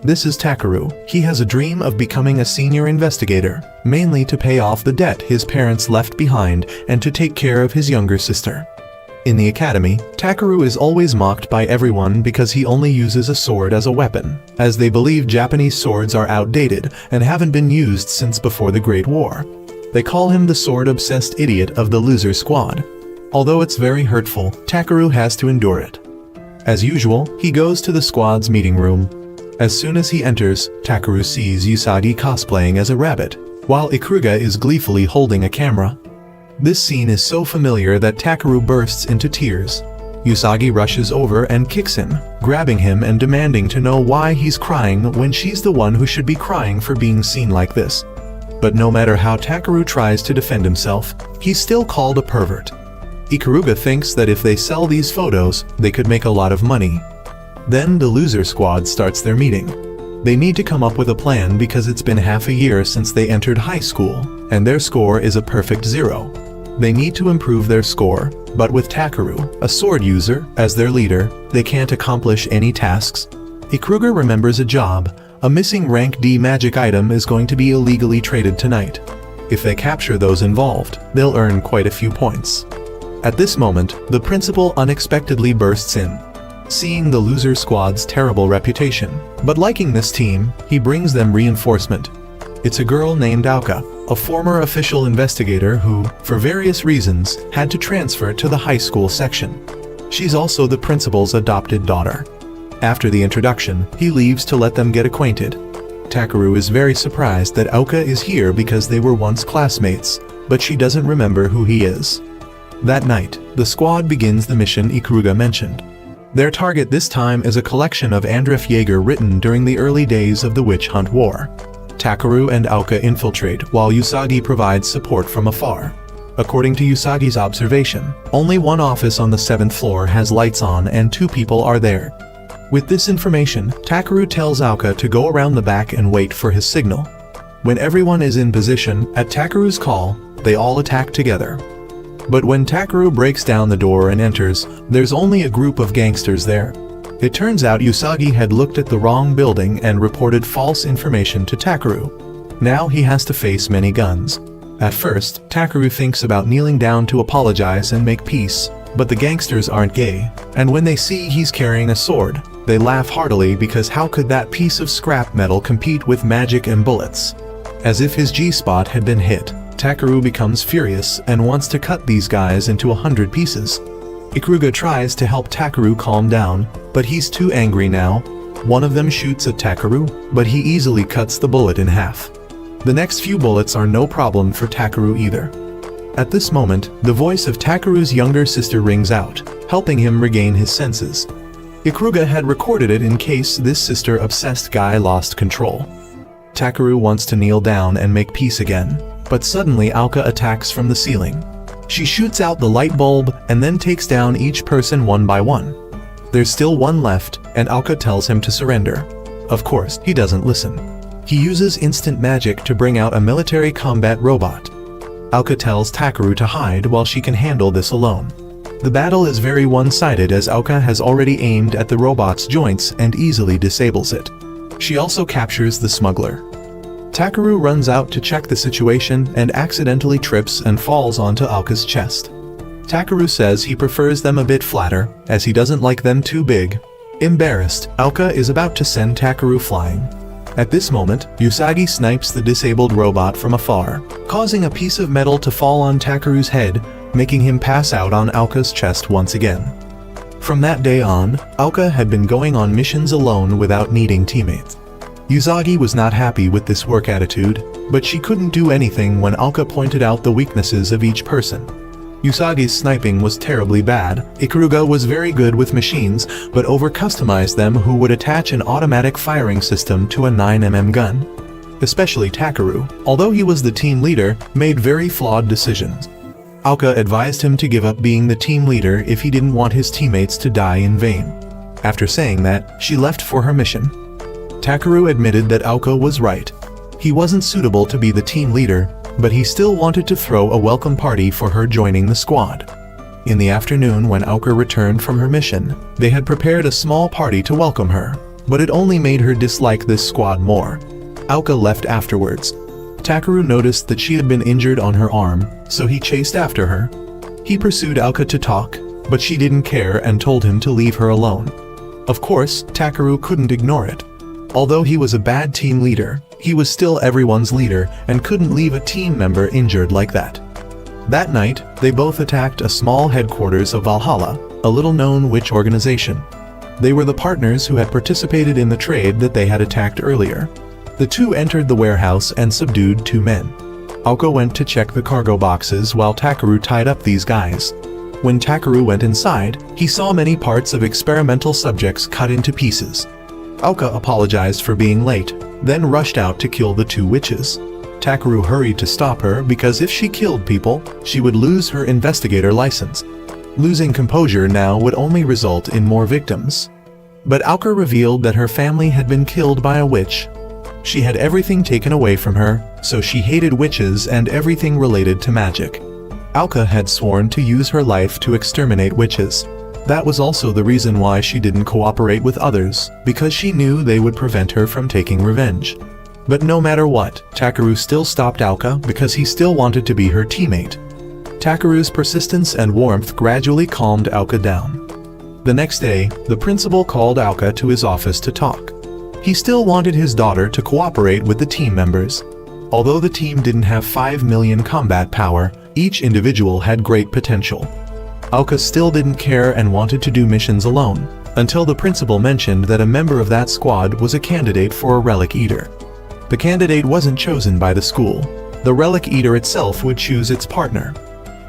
This is Takeru. He has a dream of becoming a senior investigator, mainly to pay off the debt his parents left behind and to take care of his younger sister. In the academy, Takeru is always mocked by everyone because he only uses a sword as a weapon, as they believe Japanese swords are outdated and haven't been used since before the Great War. They call him the sword-obsessed idiot of the loser squad. Although it's very hurtful, Takeru has to endure it. As usual, he goes to the squad's meeting room. As soon as he enters, Takeru sees Usagi cosplaying as a rabbit, while Ikuruga is gleefully holding a camera. This scene is so familiar that Takeru bursts into tears. Usagi rushes over and kicks him, grabbing him and demanding to know why he's crying when she's the one who should be crying for being seen like this. But no matter how Takeru tries to defend himself, he's still called a pervert. Ikuruga thinks that if they sell these photos, they could make a lot of money. Then the loser squad starts their meeting. They need to come up with a plan because it's been half a year since they entered high school, and their score is a perfect 0. They need to improve their score, but with Takeru, a sword user, as their leader, they can't accomplish any tasks. Ikuruga remembers a job. A missing rank D magic item is going to be illegally traded tonight. If they capture those involved, they'll earn quite a few points. At this moment, the principal unexpectedly bursts in. Seeing the loser squad's terrible reputation, but liking this team, he brings them reinforcement. It's a girl named Aoka, a former official investigator who, for various reasons, had to transfer to the high school section. She's also the principal's adopted daughter. After the introduction, he leaves to let them get acquainted. Takeru is very surprised that Aoka is here because they were once classmates, but she doesn't remember who he is. That night, the squad begins the mission Ikuruga mentioned. Their target this time is a collection of Andref Jaeger written during the early days of the Witch Hunt War. Takeru and Aoka infiltrate while Usagi provides support from afar. According to Usagi's observation, only one office on the 7th floor has lights on and 2 people are there. With this information, Takeru tells Aoka to go around the back and wait for his signal. When everyone is in position, at Takeru's call, they all attack together. But when Takeru breaks down the door and enters, there's only a group of gangsters there. It turns out Usagi had looked at the wrong building and reported false information to Takeru. Now he has to face many guns. At first, Takeru thinks about kneeling down to apologize and make peace, but the gangsters aren't gay, and when they see he's carrying a sword, they laugh heartily because how could that piece of scrap metal compete with magic and bullets? As if his G-spot had been hit, Takeru becomes furious and wants to cut these guys into 100 pieces. Ikuruga tries to help Takeru calm down, but he's too angry now. One of them shoots at Takeru, but he easily cuts the bullet in half. The next few bullets are no problem for Takeru either. At this moment, the voice of Takeru's younger sister rings out, helping him regain his senses. Ikuruga had recorded it in case this sister-obsessed guy lost control. Takeru wants to kneel down and make peace again, but suddenly Aoka attacks from the ceiling. She shoots out the light bulb and then takes down each person one by one. There's still one left, and Aoka tells him to surrender. Of course, he doesn't listen. He uses instant magic to bring out a military combat robot. Aoka tells Takeru to hide while she can handle this alone. The battle is very one-sided as Aoka has already aimed at the robot's joints and easily disables it. She also captures the smuggler. Takeru runs out to check the situation and accidentally trips and falls onto Aoka's chest. Takeru says he prefers them a bit flatter, as he doesn't like them too big. Embarrassed, Aoka is about to send Takeru flying. At this moment, Usagi snipes the disabled robot from afar, causing a piece of metal to fall on Takeru's head, making him pass out on Aoka's chest once again. From that day on, Aoka had been going on missions alone without needing teammates. Usagi was not happy with this work attitude, but she couldn't do anything when Aoka pointed out the weaknesses of each person. Usagi's sniping was terribly bad. Ikuruga was very good with machines, but over-customized them who would attach an automatic firing system to a 9mm gun. Especially Takeru, although he was the team leader, made very flawed decisions. Aoka advised him to give up being the team leader if he didn't want his teammates to die in vain. After saying that, she left for her mission. Takeru admitted that Aoka was right. He wasn't suitable to be the team leader, but he still wanted to throw a welcome party for her joining the squad. In the afternoon when Aoka returned from her mission, they had prepared a small party to welcome her. but it only made her dislike this squad more. Aoka left afterwards. Takeru noticed that she had been injured on her arm, so he chased after her. He pursued Aoka to talk, but she didn't care and told him to leave her alone. Of course, Takeru couldn't ignore it. Although he was a bad team leader, he was still everyone's leader and couldn't leave a team member injured like that. That night, they both attacked a small headquarters of Valhalla, a little-known witch organization. They were the partners who had participated in the trade that they had attacked earlier. The two entered the warehouse and subdued two men. Aoka went to check the cargo boxes while Takeru tied up these guys. When Takeru went inside, he saw many parts of experimental subjects cut into pieces. Aoka apologized for being late, then rushed out to kill the two witches. Takeru hurried to stop her because if she killed people, she would lose her investigator license. Losing composure now would only result in more victims. But Aoka revealed that her family had been killed by a witch. She had everything taken away from her, so she hated witches and everything related to magic. Aoka had sworn to use her life to exterminate witches. That was also the reason why she didn't cooperate with others, because she knew they would prevent her from taking revenge. But no matter what, Takeru still stopped Aoka because he still wanted to be her teammate. Takeru's persistence and warmth gradually calmed Aoka down. The next day, the principal called Aoka to his office to talk. He still wanted his daughter to cooperate with the team members. Although the team didn't have 5 million combat power, each individual had great potential. Aoka still didn't care and wanted to do missions alone, until the principal mentioned that a member of that squad was a candidate for a Relic Eater. The candidate wasn't chosen by the school. The Relic Eater itself would choose its partner.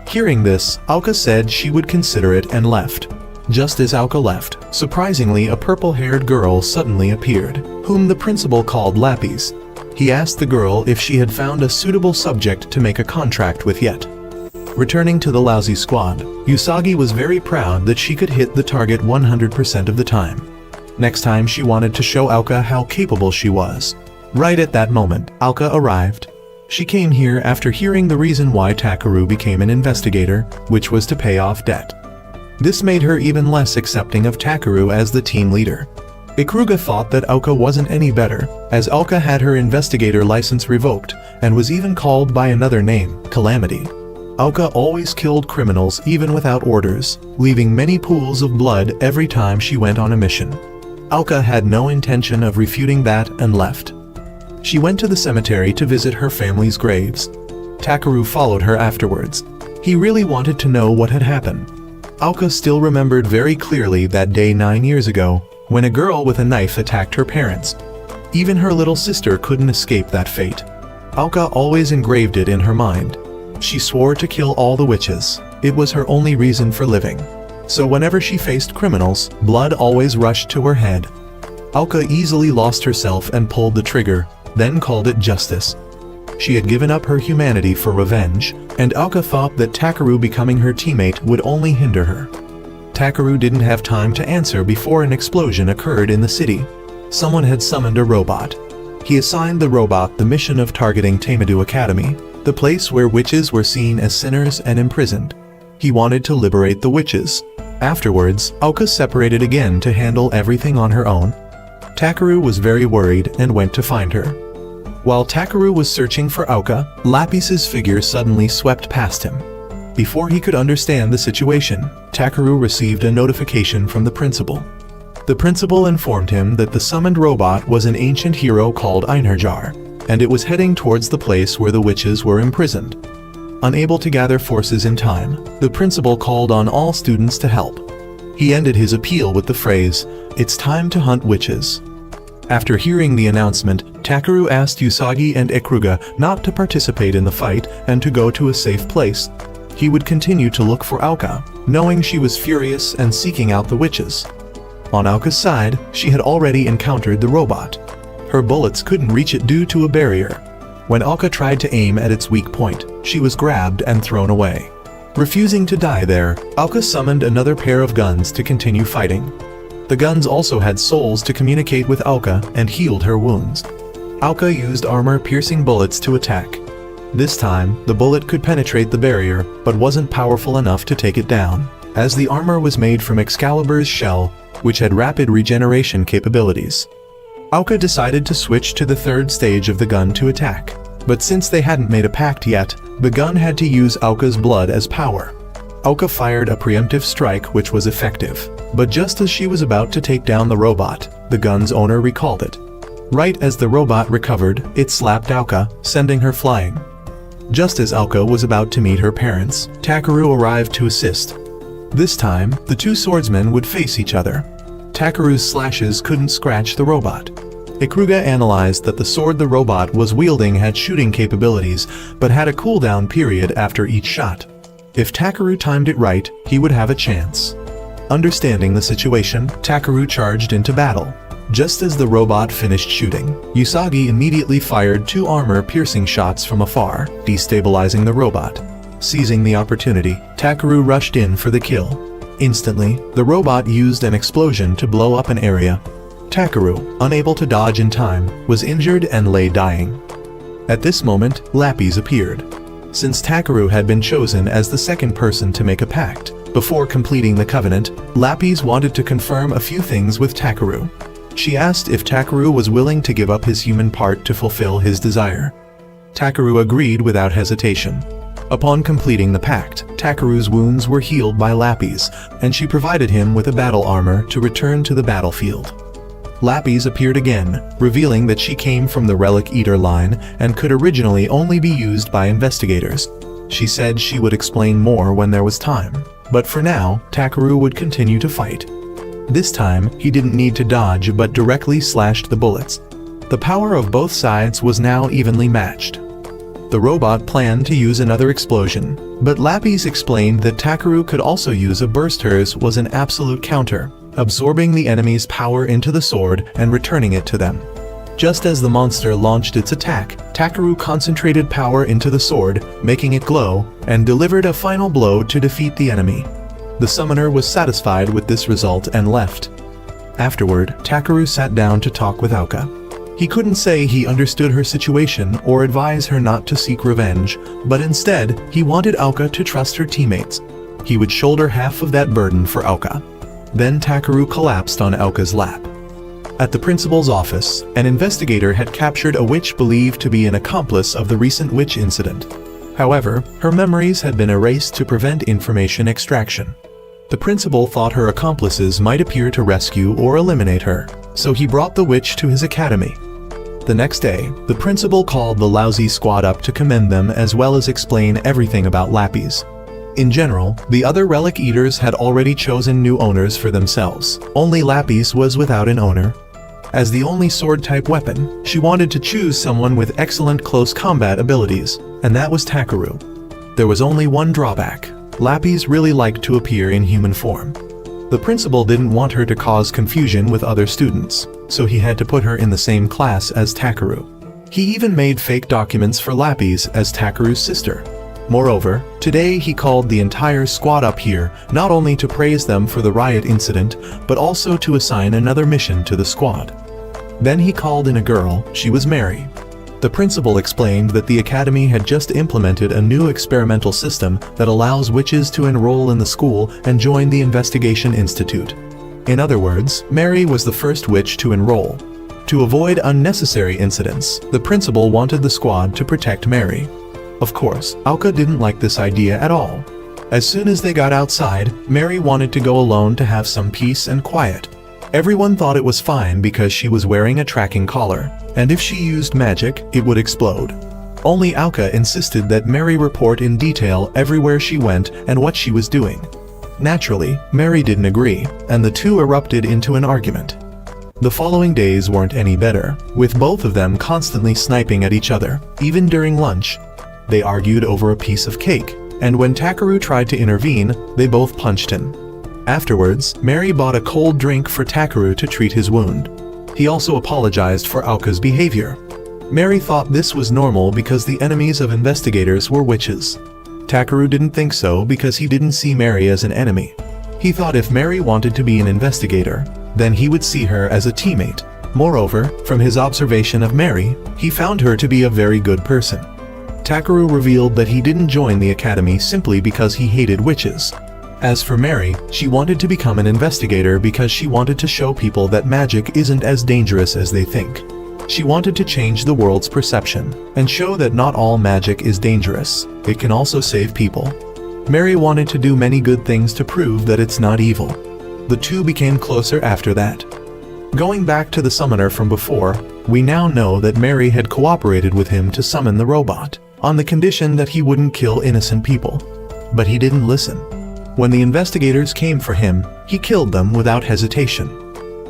Hearing this, Aoka said she would consider it and left. Just as Aoka left, surprisingly a purple-haired girl suddenly appeared, whom the principal called Lapis. He asked the girl if she had found a suitable subject to make a contract with yet. Returning to the lousy squad, Usagi was very proud that she could hit the target 100% of the time. Next time she wanted to show Aoka how capable she was. Right at that moment, Aoka arrived. She came here after hearing the reason why Takeru became an investigator, which was to pay off debt. This made her even less accepting of Takeru as the team leader. Ikuruga thought that Aoka wasn't any better, as Aoka had her investigator license revoked, and was even called by another name, Calamity. Aoka always killed criminals even without orders, leaving many pools of blood every time she went on a mission. Aoka had no intention of refuting that and left. She went to the cemetery to visit her family's graves. Takeru followed her afterwards. He really wanted to know what had happened. Aoka still remembered very clearly that day 9 years ago, when a girl with a knife attacked her parents. Even her little sister couldn't escape that fate. Aoka always engraved it in her mind. She swore to kill all the witches. It was her only reason for living. So whenever she faced criminals, blood always rushed to her head. Aoka easily lost herself and pulled the trigger, then called it justice. She had given up her humanity for revenge, and Aoka thought that Takeru becoming her teammate would only hinder her. Takeru didn't have time to answer before an explosion occurred in the city. Someone had summoned a robot. He assigned the robot the mission of targeting Tamedu Academy, the place where witches were seen as sinners and imprisoned. He wanted to liberate the witches. Afterwards, Aoka separated again to handle everything on her own. Takeru was very worried and went to find her. While Takeru was searching for Aoka, Lapis's figure suddenly swept past him. Before he could understand the situation, Takeru received a notification from the principal. The principal informed him that the summoned robot was an ancient hero called Einherjar, and it was heading towards the place where the witches were imprisoned. Unable to gather forces in time, the principal called on all students to help. He ended his appeal with the phrase, "It's time to hunt witches." After hearing the announcement, Takeru asked Usagi and Ikuruga not to participate in the fight and to go to a safe place. He would continue to look for Aoka, knowing she was furious and seeking out the witches. On Aoka's side, she had already encountered the robot. Her bullets couldn't reach it due to a barrier. When Aoka tried to aim at its weak point, she was grabbed and thrown away. Refusing to die there, Aoka summoned another pair of guns to continue fighting. The guns also had souls to communicate with Aoka and healed her wounds. Aoka used armor-piercing bullets to attack. This time, the bullet could penetrate the barrier, but wasn't powerful enough to take it down. As the armor was made from Excalibur's shell, which had rapid regeneration capabilities. Aoka decided to switch to the third stage of the gun to attack. But since they hadn't made a pact yet, the gun had to use Aoka's blood as power. Aoka fired a preemptive strike which was effective. But just as she was about to take down the robot, the gun's owner recalled it. Right as the robot recovered, it slapped Aoka, sending her flying. Just as Aoka was about to meet her parents, Takeru arrived to assist. This time, the two swordsmen would face each other. Takeru's slashes couldn't scratch the robot. Ikuruga analyzed that the sword the robot was wielding had shooting capabilities, but had a cooldown period after each shot. If Takeru timed it right, he would have a chance. Understanding the situation, Takeru charged into battle. Just as the robot finished shooting, Usagi immediately fired 2 armor-piercing shots from afar, destabilizing the robot. Seizing the opportunity, Takeru rushed in for the kill. Instantly, the robot used an explosion to blow up an area. Takeru, unable to dodge in time, was injured and lay dying. At this moment, Lapis appeared. Since Takeru had been chosen as the second person to make a pact, before completing the covenant, Lapis wanted to confirm a few things with Takeru. She asked if Takeru was willing to give up his human part to fulfill his desire. Takeru agreed without hesitation. Upon completing the pact, Takeru's wounds were healed by Lapis, and she provided him with a battle armor to return to the battlefield. Lapis appeared again, revealing that she came from the Relic Eater line and could originally only be used by investigators. She said she would explain more when there was time, but for now, Takeru would continue to fight. This time, he didn't need to dodge but directly slashed the bullets. The power of both sides was now evenly matched. The robot planned to use another explosion, but Lapis explained that Takeru could also use a burst. Hers was an absolute counter, absorbing the enemy's power into the sword and returning it to them. Just as the monster launched its attack, Takeru concentrated power into the sword, making it glow, and delivered a final blow to defeat the enemy. The summoner was satisfied with this result and left. Afterward, Takeru sat down to talk with Aoka. He couldn't say he understood her situation or advise her not to seek revenge, but instead, he wanted Aoka to trust her teammates. He would shoulder half of that burden for Aoka. Then Takeru collapsed on Aoka's lap. At the principal's office, an investigator had captured a witch believed to be an accomplice of the recent witch incident. However, her memories had been erased to prevent information extraction. The principal thought her accomplices might appear to rescue or eliminate her, so he brought the witch to his academy. The next day, the principal called the lousy squad up to commend them as well as explain everything about Lapis. In general, the other Relic Eaters had already chosen new owners for themselves. Only Lapis was without an owner. As the only sword-type weapon, she wanted to choose someone with excellent close combat abilities, and that was Takeru. There was only one drawback. Lapis really liked to appear in human form. The principal didn't want her to cause confusion with other students, so he had to put her in the same class as Takeru. He even made fake documents for Lapis as Takeru's sister. Moreover, today he called the entire squad up here not only to praise them for the riot incident, but also to assign another mission to the squad. Then he called in a girl. She was Mary. The principal explained that the academy had just implemented a new experimental system that allows witches to enroll in the school and join the Investigation Institute. In other words, Mary was the first witch to enroll. To avoid unnecessary incidents, the principal wanted the squad to protect Mary. Of course, Aoka didn't like this idea at all. As soon as they got outside, Mary wanted to go alone to have some peace and quiet. Everyone thought it was fine because she was wearing a tracking collar, and if she used magic, it would explode. Only Aoka insisted that Mary report in detail everywhere she went and what she was doing. Naturally, Mary didn't agree, and the two erupted into an argument. The following days weren't any better, with both of them constantly sniping at each other, even during lunch. They argued over a piece of cake, and when Takeru tried to intervene, they both punched him. Afterwards, Mary bought a cold drink for Takeru to treat his wound. He also apologized for Aoka's behavior. Mary thought this was normal because the enemies of investigators were witches. Takeru didn't think so because he didn't see Mary as an enemy. He thought if Mary wanted to be an investigator, then he would see her as a teammate. Moreover, from his observation of Mary, he found her to be a very good person. Takeru revealed that he didn't join the academy simply because he hated witches. As for Mary, she wanted to become an investigator because she wanted to show people that magic isn't as dangerous as they think. She wanted to change the world's perception and show that not all magic is dangerous. It can also save people. Mary wanted to do many good things to prove that it's not evil. The two became closer after that. Going back to the summoner from before, we now know that Mary had cooperated with him to summon the robot, on the condition that he wouldn't kill innocent people. But he didn't listen. When the investigators came for him, he killed them without hesitation.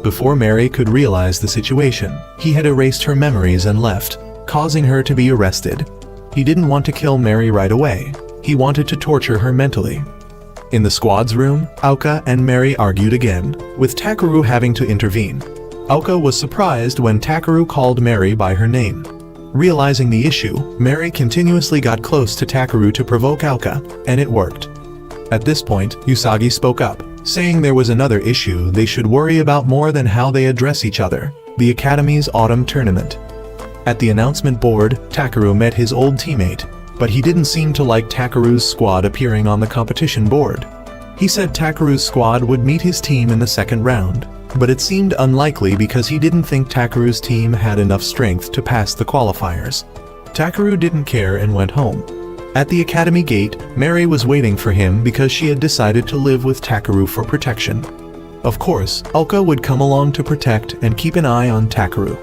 Before Mary could realize the situation, he had erased her memories and left, causing her to be arrested. He didn't want to kill Mary right away. He wanted to torture her mentally. In the squad's room, Auka and Mary argued again, with Takeru having to intervene. Auka was surprised when Takeru called Mary by her name. Realizing the issue, Mary continuously got close to Takeru to provoke Auka, and it worked. At this point, Usagi spoke up, saying there was another issue they should worry about more than how they address each other: the Academy's autumn tournament. At the announcement board, Takeru met his old teammate, but he didn't seem to like Takeru's squad appearing on the competition board. He said Takeru's squad would meet his team in the second round, but it seemed unlikely because he didn't think Takeru's team had enough strength to pass the qualifiers. Takeru didn't care and went home. At the academy gate, Mary was waiting for him because she had decided to live with Takeru for protection. Of course, Auka would come along to protect and keep an eye on Takeru.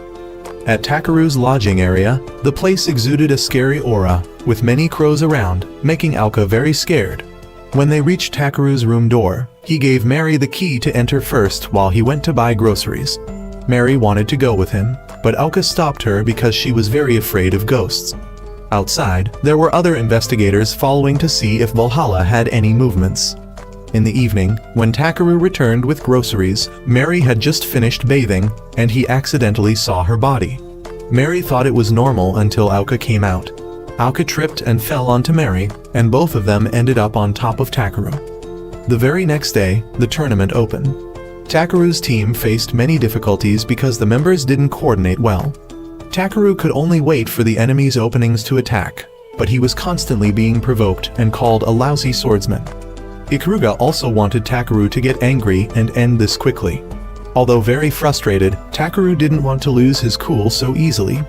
At Takeru's lodging area, the place exuded a scary aura, with many crows around, making Auka very scared. When they reached Takeru's room door, he gave Mary the key to enter first while he went to buy groceries. Mary wanted to go with him, but Auka stopped her because she was very afraid of ghosts. Outside, there were other investigators following to see if Valhalla had any movements. In the evening, when Takeru returned with groceries, Mary had just finished bathing, and he accidentally saw her body. Mary thought it was normal until Auka came out. Auka tripped and fell onto Mary, and both of them ended up on top of Takeru. The very next day, the tournament opened. Takeru's team faced many difficulties because the members didn't coordinate well. Takeru could only wait for the enemy's openings to attack, but he was constantly being provoked and called a lousy swordsman. Ikuruga also wanted Takeru to get angry and end this quickly. Although very frustrated, Takeru didn't want to lose his cool so easily.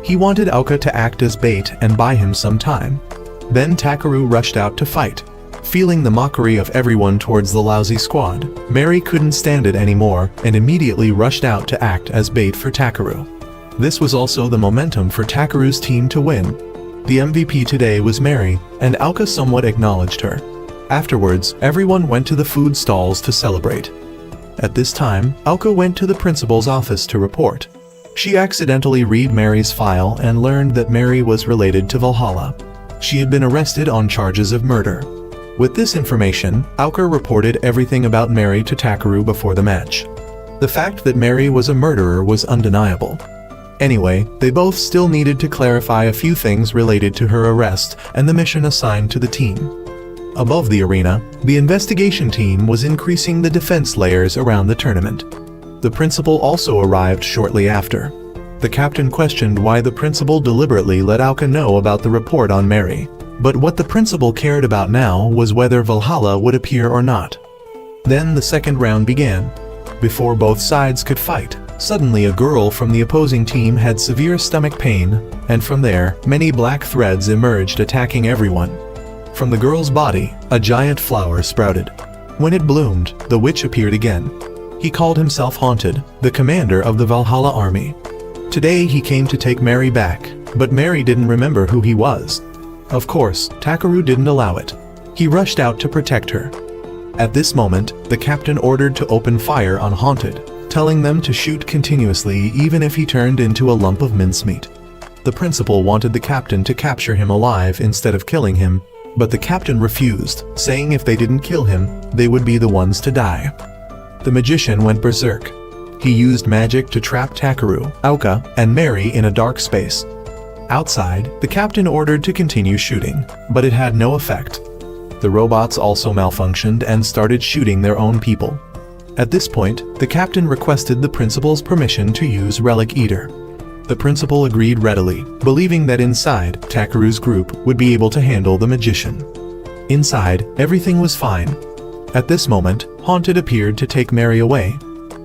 He wanted Auka to act as bait and buy him some time. Then Takeru rushed out to fight. Feeling the mockery of everyone towards the lousy squad, Mary couldn't stand it anymore and immediately rushed out to act as bait for Takeru. This was also the momentum for Takeru's team to win. The MVP today was Mary, and Auka somewhat acknowledged her. Afterwards, everyone went to the food stalls to celebrate. At this time, Auka went to the principal's office to report. She accidentally read Mary's file and learned that Mary was related to Valhalla. She had been arrested on charges of murder. With this information, Auka reported everything about Mary to Takeru before the match. The fact that Mary was a murderer was undeniable. Anyway, they both still needed to clarify a few things related to her arrest and the mission assigned to the team. Above the arena, the investigation team was increasing the defense layers around the tournament. The principal also arrived shortly after. The captain questioned why the principal deliberately let Auka know about the report on Mary. But what the principal cared about now was whether Valhalla would appear or not. Then the second round began. Before both sides could fight, suddenly a girl from the opposing team had severe stomach pain, and from there, many black threads emerged attacking everyone. From the girl's body, a giant flower sprouted. When it bloomed, the witch appeared again. He called himself Haunted, the commander of the Valhalla army. Today he came to take Mary back, but Mary didn't remember who he was. Of course, Takeru didn't allow it. He rushed out to protect her. At this moment, the captain ordered to open fire on Haunted, telling them to shoot continuously even if he turned into a lump of mincemeat. The principal wanted the captain to capture him alive instead of killing him, but the captain refused, saying if they didn't kill him, they would be the ones to die. The magician went berserk. He used magic to trap Takeru, Auka, and Mary in a dark space. Outside, the captain ordered to continue shooting, but it had no effect. The robots also malfunctioned and started shooting their own people. At this point, the captain requested the principal's permission to use Relic Eater. The principal agreed readily, believing that inside, Takeru's group would be able to handle the magician. Inside, everything was fine. At this moment, Haunted appeared to take Mary away.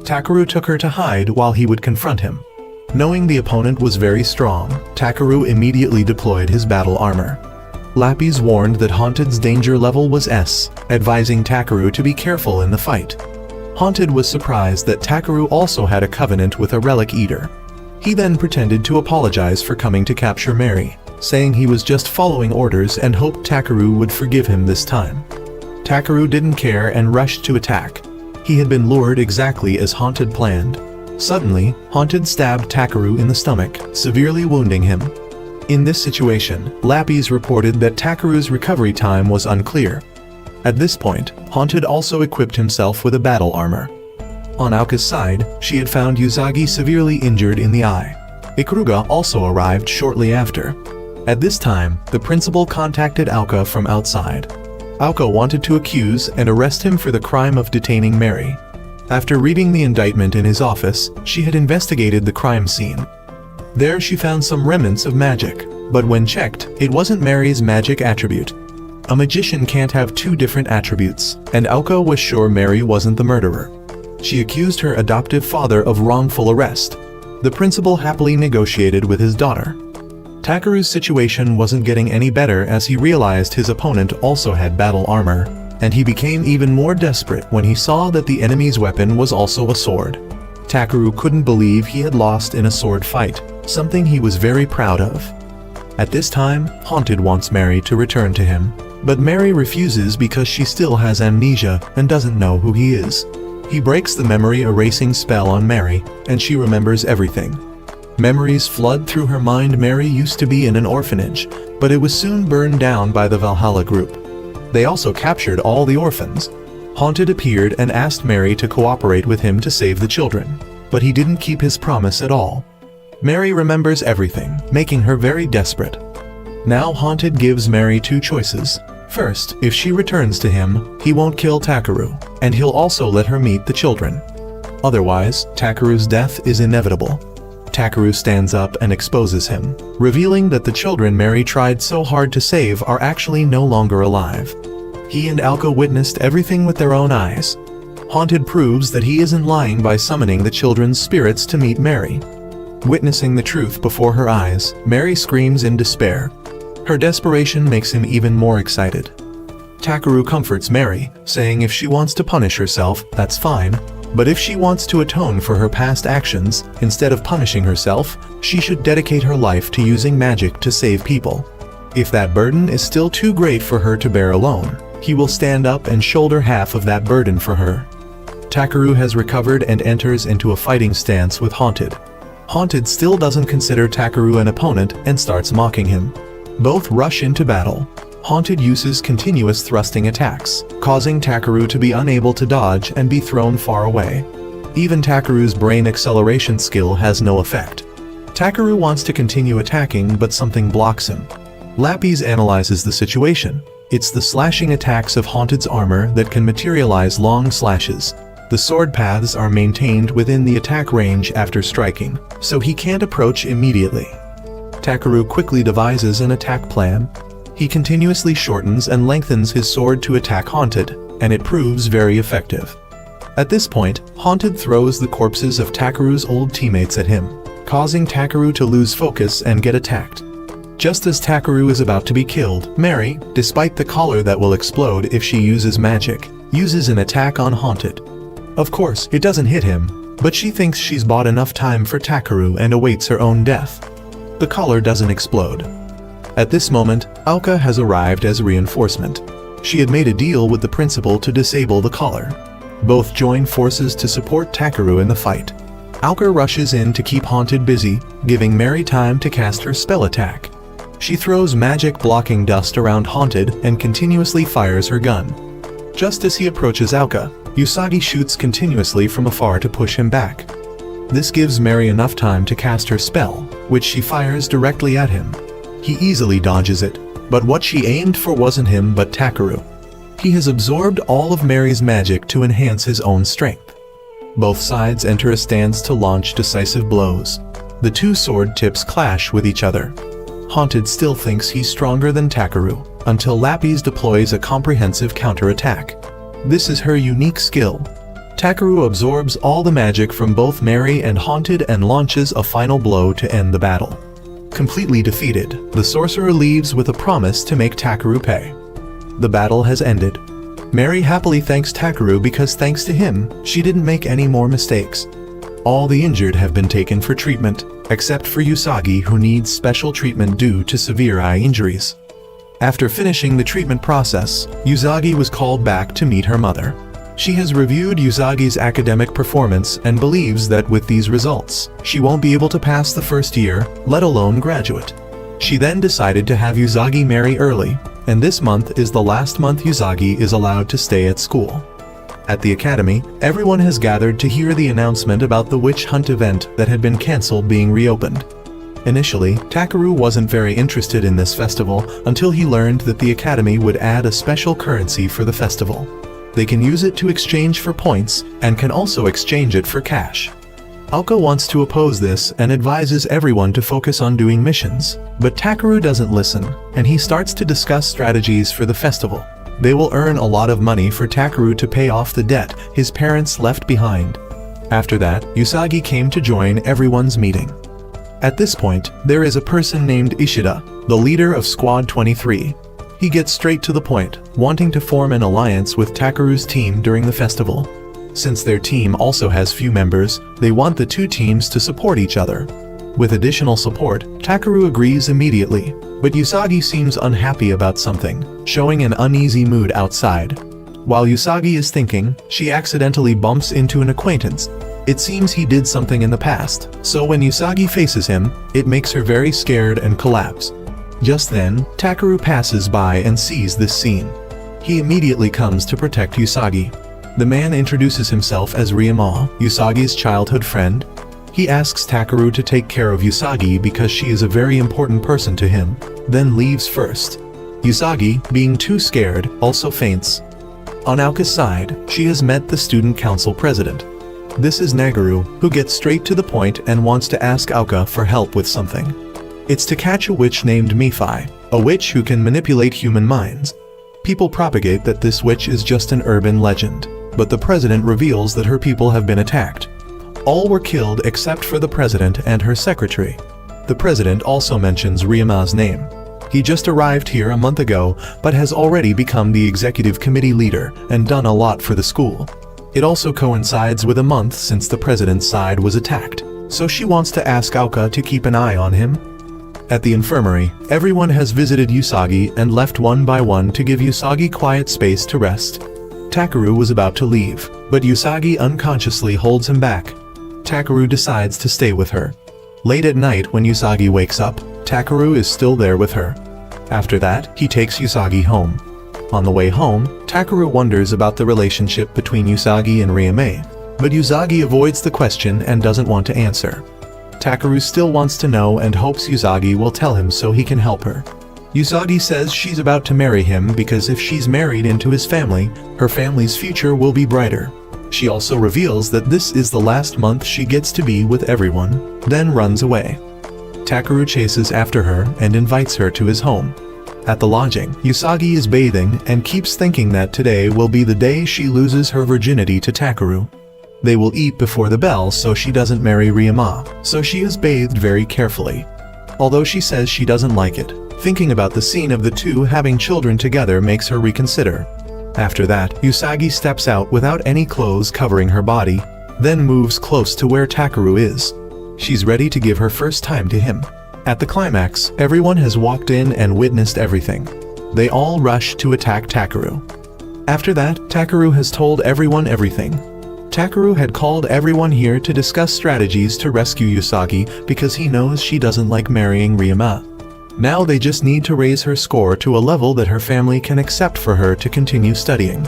Takeru took her to hide while he would confront him. Knowing the opponent was very strong, Takeru immediately deployed his battle armor. Lapis warned that Haunted's danger level was S, advising Takeru to be careful in the fight. Haunted was surprised that Takeru also had a covenant with a relic eater. He then pretended to apologize for coming to capture Mary, saying he was just following orders and hoped Takeru would forgive him this time. Takeru didn't care and rushed to attack. He had been lured exactly as Haunted planned. Suddenly, Haunted stabbed Takeru in the stomach, severely wounding him. In this situation, Lapis reported that Takeru's recovery time was unclear. At this point, Haunted also equipped himself with a battle armor. On Auka's side, she had found Usagi severely injured in the eye. Ikuruga also arrived shortly after. At this time, the principal contacted Auka from outside. Auka wanted to accuse and arrest him for the crime of detaining Mary. After reading the indictment in his office, she had investigated the crime scene. There she found some remnants of magic, but when checked, it wasn't Mary's magic attribute. A magician can't have two different attributes, and Auka was sure Mary wasn't the murderer. She accused her adoptive father of wrongful arrest. The principal happily negotiated with his daughter. Takeru's situation wasn't getting any better as he realized his opponent also had battle armor, and he became even more desperate when he saw that the enemy's weapon was also a sword. Takeru couldn't believe he had lost in a sword fight, something he was very proud of. At this time, Haunted wants Mary to return to him, but Mary refuses because she still has amnesia and doesn't know who he is. He breaks the memory erasing spell on Mary, and she remembers everything. Memories flood through her mind. Mary used to be in an orphanage, but it was soon burned down by the Valhalla group. They also captured all the orphans. Haunted appeared and asked Mary to cooperate with him to save the children, but he didn't keep his promise at all. Mary remembers everything, making her very desperate. Now Haunted gives Mary two choices. First, if she returns to him, he won't kill Takeru, and he'll also let her meet the children. Otherwise, Takeru's death is inevitable. Takeru stands up and exposes him, revealing that the children Mary tried so hard to save are actually no longer alive. He and Auka witnessed everything with their own eyes. Haunted proves that he isn't lying by summoning the children's spirits to meet Mary. Witnessing the truth before her eyes, Mary screams in despair. Her desperation makes him even more excited. Takeru comforts Mary, saying if she wants to punish herself, that's fine, but if she wants to atone for her past actions, instead of punishing herself, she should dedicate her life to using magic to save people. If that burden is still too great for her to bear alone, he will stand up and shoulder half of that burden for her. Takeru has recovered and enters into a fighting stance with Haunted. Haunted still doesn't consider Takeru an opponent and starts mocking him. Both rush into battle. Haunted uses continuous thrusting attacks, causing Takeru to be unable to dodge and be thrown far away. Even Takeru's brain acceleration skill has no effect. Takeru wants to continue attacking, but something blocks him. Lapis analyzes the situation. It's the slashing attacks of Haunted's armor that can materialize long slashes. The sword paths are maintained within the attack range after striking, so he can't approach immediately. Takeru quickly devises an attack plan. He continuously shortens and lengthens his sword to attack Haunted, and it proves very effective. At this point, Haunted throws the corpses of Takeru's old teammates at him, causing Takeru to lose focus and get attacked. Just as Takeru is about to be killed, Mary, despite the collar that will explode if she uses magic, uses an attack on Haunted. Of course, it doesn't hit him, but she thinks she's bought enough time for Takeru and awaits her own death. The collar doesn't explode. At this moment, Auka has arrived as reinforcement. She had made a deal with the principal to disable the collar. Both join forces to support Takeru in the fight. Auka rushes in to keep Haunted busy, giving Mary time to cast her spell attack. She throws magic blocking dust around Haunted and continuously fires her gun. Just as he approaches Auka, Usagi shoots continuously from afar to push him back. This gives Mary enough time to cast her spell, which she fires directly at him. He easily dodges it, but what she aimed for wasn't him but Takeru. He has absorbed all of Mary's magic to enhance his own strength. Both sides enter a stance to launch decisive blows. The two sword tips clash with each other. Haunted still thinks he's stronger than Takeru, until Lapis deploys a comprehensive counterattack. This is her unique skill. Takeru absorbs all the magic from both Mary and Haunted and launches a final blow to end the battle. Completely defeated, the sorcerer leaves with a promise to make Takeru pay. The battle has ended. Mary happily thanks Takeru because thanks to him, she didn't make any more mistakes. All the injured have been taken for treatment, except for Usagi, who needs special treatment due to severe eye injuries. After finishing the treatment process, Usagi was called back to meet her mother. She has reviewed Usagi's academic performance and believes that with these results, she won't be able to pass the first year, let alone graduate. She then decided to have Usagi marry early, and this month is the last month Usagi is allowed to stay at school. At the academy, everyone has gathered to hear the announcement about the witch hunt event that had been cancelled being reopened. Initially, Takeru wasn't very interested in this festival until he learned that the academy would add a special currency for the festival. They can use it to exchange for points and can also exchange it for cash. Aoka wants to oppose this and advises everyone to focus on doing missions, but Takeru doesn't listen, and he starts to discuss strategies for the festival. They will earn a lot of money for Takeru to pay off the debt his parents left behind. After that, Usagi came to join everyone's meeting. At this point, there is a person named Ishida, the leader of Squad 23. He gets straight to the point, wanting to form an alliance with Takeru's team during the festival. Since their team also has few members, they want the two teams to support each other. With additional support, Takeru agrees immediately, but Usagi seems unhappy about something, showing an uneasy mood outside. While Usagi is thinking, she accidentally bumps into an acquaintance. It seems he did something in the past, so when Usagi faces him, it makes her very scared and collapse. Just then, Takeru passes by and sees this scene. He immediately comes to protect Usagi. The man introduces himself as Ryoma, Usagi's childhood friend. He asks Takeru to take care of Usagi because she is a very important person to him, then leaves first. Usagi, being too scared, also faints. On Aoka's side, she has met the student council president. This is Nagaru, who gets straight to the point and wants to ask Aoka for help with something. It's to catch a witch named Mifai, a witch who can manipulate human minds. People propagate that this witch is just an urban legend, but the president reveals that her people have been attacked. All were killed except for the president and her secretary. The president also mentions Ryoma's name. He just arrived here a month ago, but has already become the executive committee leader and done a lot for the school. It also coincides with a month since the president's side was attacked, so she wants to ask Aoka to keep an eye on him. At the infirmary, everyone has visited Usagi and left one by one to give Usagi quiet space to rest. Takeru was about to leave, but Usagi unconsciously holds him back. Takeru decides to stay with her. Late at night when Usagi wakes up, Takeru is still there with her. After that, he takes Usagi home. On the way home, Takeru wonders about the relationship between Usagi and Ryoma, but Usagi avoids the question and doesn't want to answer. Takeru still wants to know and hopes Usagi will tell him so he can help her. Usagi says she's about to marry him because if she's married into his family, her family's future will be brighter. She also reveals that this is the last month she gets to be with everyone, then runs away. Takeru chases after her and invites her to his home. At the lodging, Usagi is bathing and keeps thinking that today will be the day she loses her virginity to Takeru. They will eat before the bell so she doesn't marry Ryoma, so she is bathed very carefully. Although she says she doesn't like it, thinking about the scene of the two having children together makes her reconsider. After that, Usagi steps out without any clothes covering her body, then moves close to where Takeru is. She's ready to give her first time to him. At the climax, everyone has walked in and witnessed everything. They all rush to attack Takeru. After that, Takeru has told everyone everything. Takeru had called everyone here to discuss strategies to rescue Usagi because he knows she doesn't like marrying Ryoma. Now they just need to raise her score to a level that her family can accept for her to continue studying.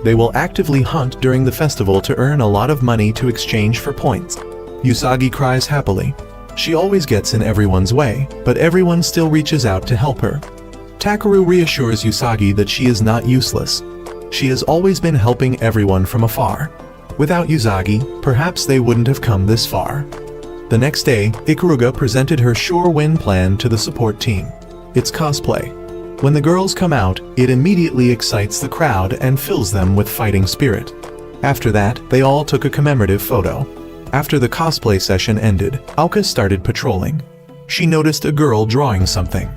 They will actively hunt during the festival to earn a lot of money to exchange for points. Usagi cries happily. She always gets in everyone's way, but everyone still reaches out to help her. Takeru reassures Usagi that she is not useless. She has always been helping everyone from afar. Without Usagi, perhaps they wouldn't have come this far. The next day, Ikuruga presented her sure win plan to the support team. It's cosplay. When the girls come out, it immediately excites the crowd and fills them with fighting spirit. After that, they all took a commemorative photo. After the cosplay session ended, Alka started patrolling. She noticed a girl drawing something.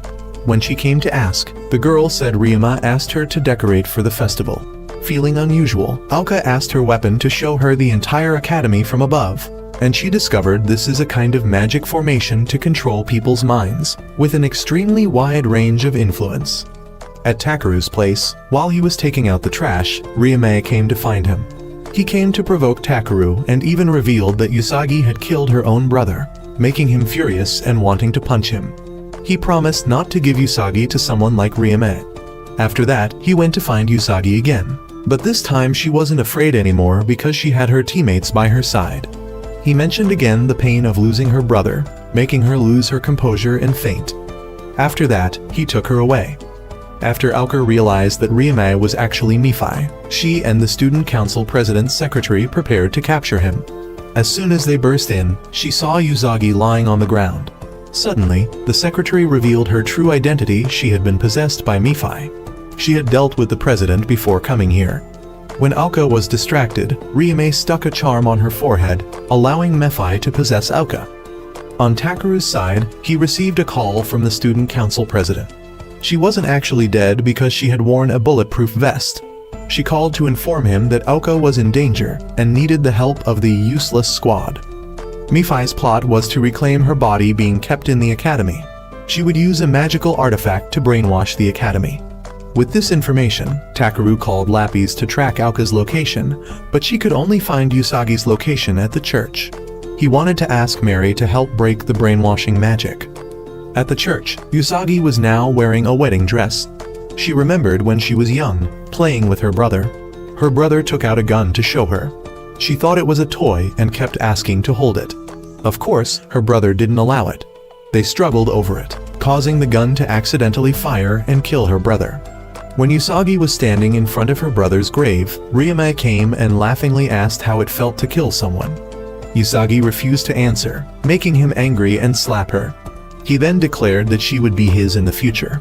When she came to ask, the girl said Ryoma asked her to decorate for the festival. Feeling unusual, Alka asked her weapon to show her the entire academy from above, and she discovered this is a kind of magic formation to control people's minds, with an extremely wide range of influence. At Takeru's place, while he was taking out the trash, Ryoma came to find him. He came to provoke Takeru and even revealed that Usagi had killed her own brother, making him furious and wanting to punch him. He promised not to give Usagi to someone like Ryoma. After that, he went to find Usagi again, but this time she wasn't afraid anymore because she had her teammates by her side. He mentioned again the pain of losing her brother, making her lose her composure and faint. After that, he took her away. After Alka realized that Ryoma was actually Mifai, she and the student council president's secretary prepared to capture him. As soon as they burst in, she saw Usagi lying on the ground. Suddenly, the secretary revealed her true identity: she had been possessed by Mifai. She had dealt with the president before coming here. When Alka was distracted, Ryoma stuck a charm on her forehead, allowing Mifai to possess Alka. On Takeru's side, he received a call from the student council president. She wasn't actually dead because she had worn a bulletproof vest. She called to inform him that Alka was in danger and needed the help of the useless squad. Mifai's plot was to reclaim her body being kept in the academy. She would use a magical artifact to brainwash the academy. With this information, Takeru called Lapis to track Alka's location, but she could only find Usagi's location at the church. He wanted to ask Mary to help break the brainwashing magic. At the church, Usagi was now wearing a wedding dress. She remembered when she was young, playing with her brother. Her brother took out a gun to show her. She thought it was a toy and kept asking to hold it. Of course, her brother didn't allow it. They struggled over it, causing the gun to accidentally fire and kill her brother. When Usagi was standing in front of her brother's grave, Ryoma came and laughingly asked how it felt to kill someone. Usagi refused to answer, making him angry and slap her. He then declared that she would be his in the future.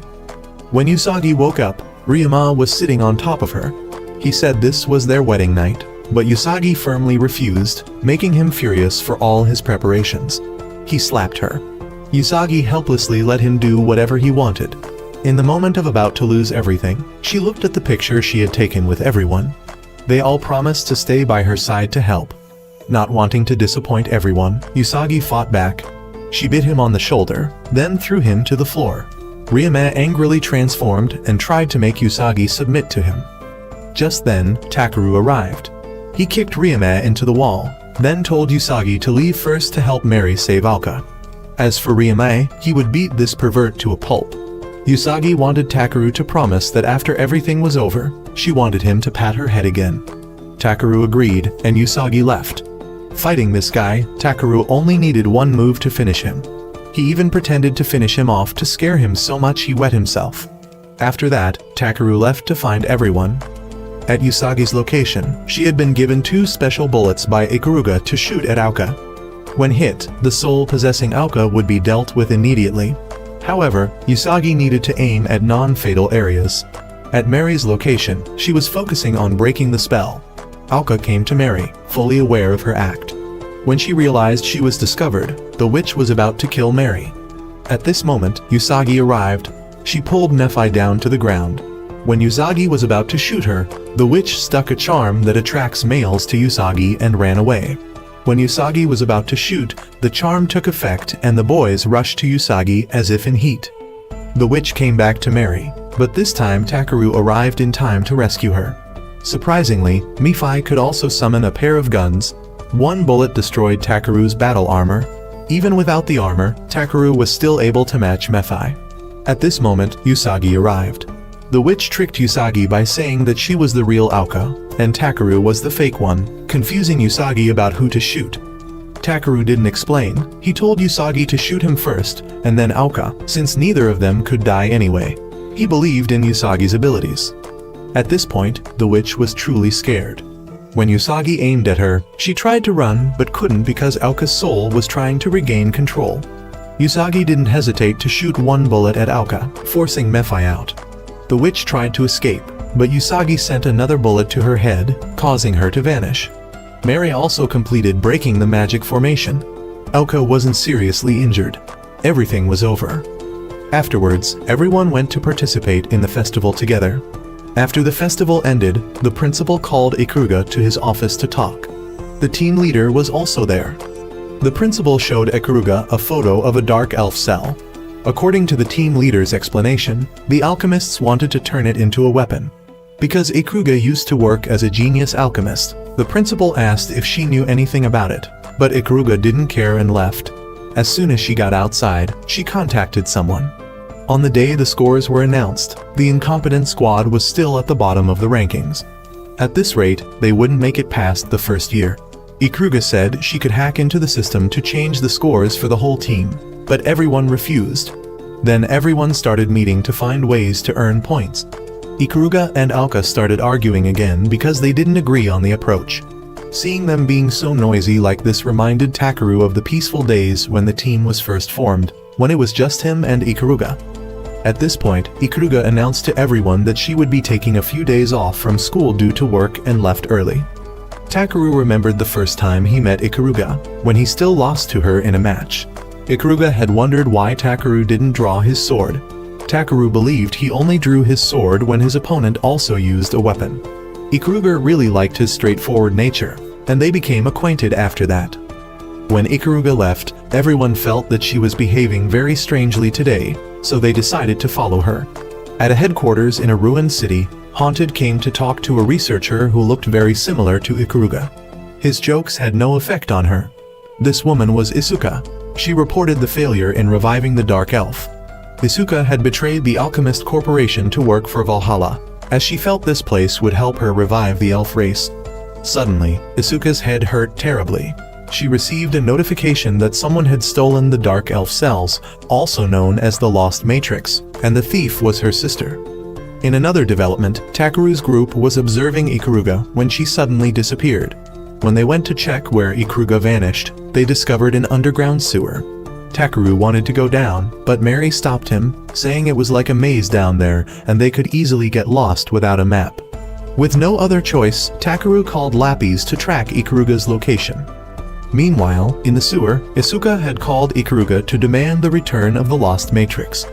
When Usagi woke up, Ryoma was sitting on top of her. He said this was their wedding night, but Usagi firmly refused, making him furious for all his preparations. He slapped her. Usagi helplessly let him do whatever he wanted. In the moment of about to lose everything, she looked at the picture she had taken with everyone. They all promised to stay by her side to help. Not wanting to disappoint everyone, Usagi fought back. She bit him on the shoulder, then threw him to the floor. Ryoma angrily transformed and tried to make Usagi submit to him. Just then, Takeru arrived. He kicked Ryoma into the wall, then told Usagi to leave first to help Mary save Alka. As for Ryoma, he would beat this pervert to a pulp. Usagi wanted Takeru to promise that after everything was over, she wanted him to pat her head again. Takeru agreed, and Usagi left. Fighting this guy, Takeru only needed one move to finish him. He even pretended to finish him off to scare him so much he wet himself. After that, Takeru left to find everyone. At Usagi's location, she had been given 2 special bullets by Ikaruga to shoot at Alka. When hit, the soul possessing Alka would be dealt with immediately. However, Usagi needed to aim at non-fatal areas. At Mary's location, she was focusing on breaking the spell. Alka came to Mary, fully aware of her act. When she realized she was discovered, the witch was about to kill Mary. At this moment, Usagi arrived. She pulled Mifai down to the ground. When Usagi was about to shoot her, the witch stuck a charm that attracts males to Usagi and ran away. When Usagi was about to shoot, the charm took effect and the boys rushed to Usagi as if in heat. The witch came back to Mary, but this time Takeru arrived in time to rescue her. Surprisingly, Mifai could also summon a pair of guns. 1 bullet destroyed Takeru's battle armor. Even without the armor, Takeru was still able to match Mifai. At this moment, Usagi arrived. The witch tricked Usagi by saying that she was the real Alka, and Takeru was the fake one, confusing Usagi about who to shoot. Takeru didn't explain. He told Usagi to shoot him first, and then Alka, since neither of them could die anyway. He believed in Usagi's abilities. At this point, the witch was truly scared. When Usagi aimed at her, she tried to run but couldn't because Alka's soul was trying to regain control. Usagi didn't hesitate to shoot 1 bullet at Alka, forcing Mifai out. The witch tried to escape, but Usagi sent another bullet to her head, causing her to vanish. Mary also completed breaking the magic formation. Aoka wasn't seriously injured. Everything was over. Afterwards, everyone went to participate in the festival together. After the festival ended, the principal called Ikuruga to his office to talk. The team leader was also there. The principal showed Ikuruga a photo of a dark elf cell. According to the team leader's explanation, the alchemists wanted to turn it into a weapon. Because Ikuruga used to work as a genius alchemist, the principal asked if she knew anything about it, but Ikuruga didn't care and left. As soon as she got outside, she contacted someone. On the day the scores were announced, the incompetent squad was still at the bottom of the rankings. At this rate, they wouldn't make it past the first year. Ikuruga said she could hack into the system to change the scores for the whole team, but everyone refused. Then everyone started meeting to find ways to earn points. Ikuruga and Aoka started arguing again because they didn't agree on the approach. Seeing them being so noisy like this reminded Takeru of the peaceful days when the team was first formed, when it was just him and Ikuruga. At this point, Ikuruga announced to everyone that she would be taking a few days off from school due to work and left early. Takeru remembered the first time he met Ikuruga, when he still lost to her in a match. Ikuruga had wondered why Takeru didn't draw his sword. Takeru believed he only drew his sword when his opponent also used a weapon. Ikuruga really liked his straightforward nature, and they became acquainted after that. When Ikuruga left, everyone felt that she was behaving very strangely today, so they decided to follow her. At a headquarters in a ruined city, Haunted came to talk to a researcher who looked very similar to Ikuruga. His jokes had no effect on her. This woman was Isuka. She reported the failure in reviving the Dark Elf. Isuka had betrayed the Alchemist Corporation to work for Valhalla, as she felt this place would help her revive the elf race. Suddenly, Isuka's head hurt terribly. She received a notification that someone had stolen the Dark Elf cells, also known as the Lost Matrix, and the thief was her sister. In another development, Takeru's group was observing Ikuruga when she suddenly disappeared. When they went to check where Ikuruga vanished, they discovered an underground sewer. Takeru wanted to go down, but Mary stopped him, saying it was like a maze down there and they could easily get lost without a map. With no other choice, Takeru called Lapis to track Ikuruga's location. Meanwhile, in the sewer, Isuka had called Ikuruga to demand the return of the Lost Matrix.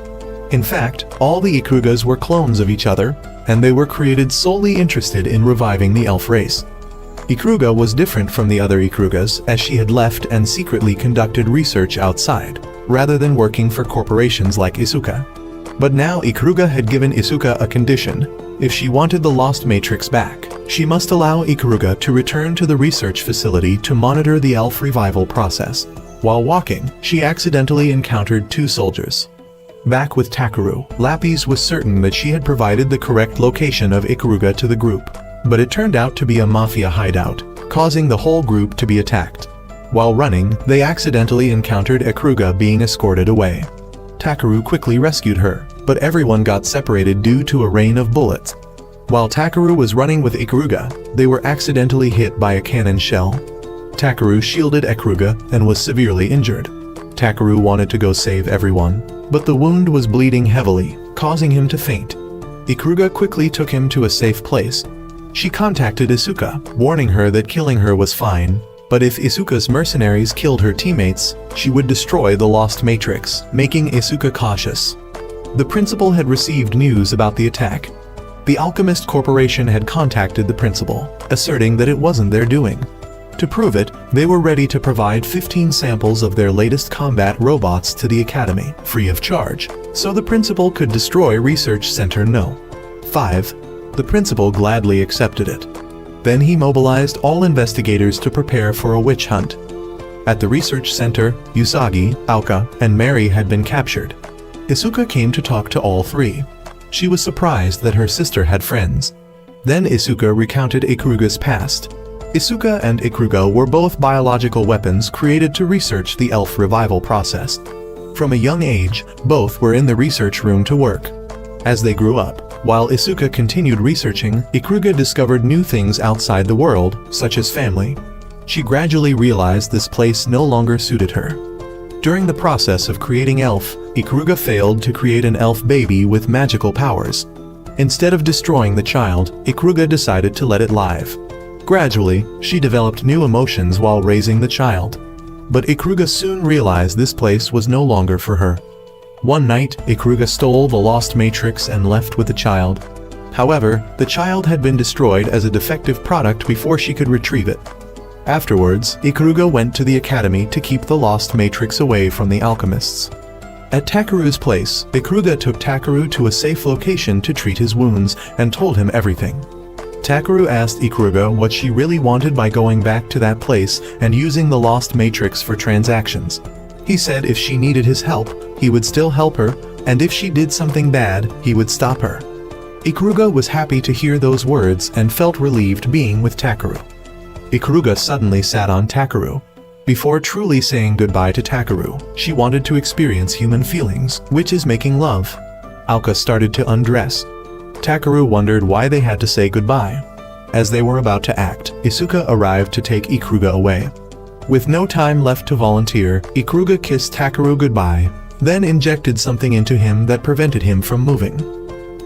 In fact, all the Ikurugas were clones of each other, and they were created solely interested in reviving the elf race. Ikuruga was different from the other Ikurugas as she had left and secretly conducted research outside, rather than working for corporations like Isuka. But now Ikuruga had given Isuka a condition. If she wanted the Lost Matrix back, she must allow Ikuruga to return to the research facility to monitor the elf revival process. While walking, she accidentally encountered two soldiers. Back with Takeru, Lapis was certain that she had provided the correct location of Ikuruga to the group, but it turned out to be a mafia hideout, causing the whole group to be attacked. While running, they accidentally encountered Ikuruga being escorted away. Takeru quickly rescued her, but everyone got separated due to a rain of bullets. While Takeru was running with Ikuruga, they were accidentally hit by a cannon shell. Takeru shielded Ikuruga and was severely injured. Takeru wanted to go save everyone, but the wound was bleeding heavily, causing him to faint. Ikuruga quickly took him to a safe place. She contacted Isuka, warning her that killing her was fine, but if Isuka's mercenaries killed her teammates, she would destroy the Lost Matrix, making Isuka cautious. The principal had received news about the attack. The Alchemist Corporation had contacted the principal, asserting that it wasn't their doing. To prove it, they were ready to provide 15 samples of their latest combat robots to the Academy, free of charge, so the principal could destroy Research Center No. 5. The principal gladly accepted it. Then he mobilized all investigators to prepare for a witch hunt. At the research center, Usagi, Aoka, and Mary had been captured. Isuka came to talk to all three. She was surprised that her sister had friends. Then Isuka recounted Ikuruga's past. Isuka and Ikuruga were both biological weapons created to research the elf revival process. From a young age, both were in the research room to work. As they grew up, while Isuka continued researching, Ikuruga discovered new things outside the world, such as family. She gradually realized this place no longer suited her. During the process of creating elf, Ikuruga failed to create an elf baby with magical powers. Instead of destroying the child, Ikuruga decided to let it live. Gradually, she developed new emotions while raising the child. But Ikuruga soon realized this place was no longer for her. One night, Ikuruga stole the lost matrix and left with the child. However, the child had been destroyed as a defective product before she could retrieve it. Afterwards, Ikuruga went to the academy to keep the lost matrix away from the alchemists. At Takeru's place, Ikuruga took Takeru to a safe location to treat his wounds and told him everything. Takeru asked Ikuruga what she really wanted by going back to that place and using the lost matrix for transactions. He said if she needed his help, he would still help her, and if she did something bad, he would stop her. Ikuruga was happy to hear those words and felt relieved being with Takeru. Ikuruga suddenly sat on Takeru. Before truly saying goodbye to Takeru, she wanted to experience human feelings, which is making love. Aoka started to undress. Takeru wondered why they had to say goodbye. As they were about to act, Isuka arrived to take Ikuruga away. With no time left to volunteer, Ikuruga kissed Takeru goodbye, then injected something into him that prevented him from moving.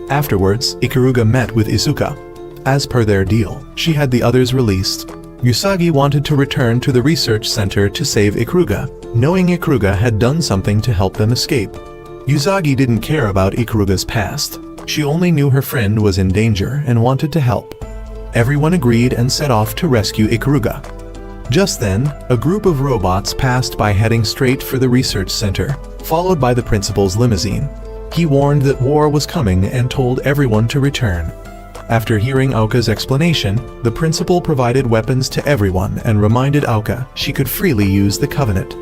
Afterwards, Ikuruga met with Isuka. As per their deal, she had the others released. Usagi wanted to return to the research center to save Ikuruga, knowing Ikuruga had done something to help them escape. Usagi didn't care about Ikuruga's past. She only knew her friend was in danger and wanted to help. Everyone agreed and set off to rescue Ikuruga. Just then, a group of robots passed by heading straight for the research center, followed by the principal's limousine. He warned that war was coming and told everyone to return. After hearing Aoka's explanation, the principal provided weapons to everyone and reminded Aoka she could freely use the Covenant.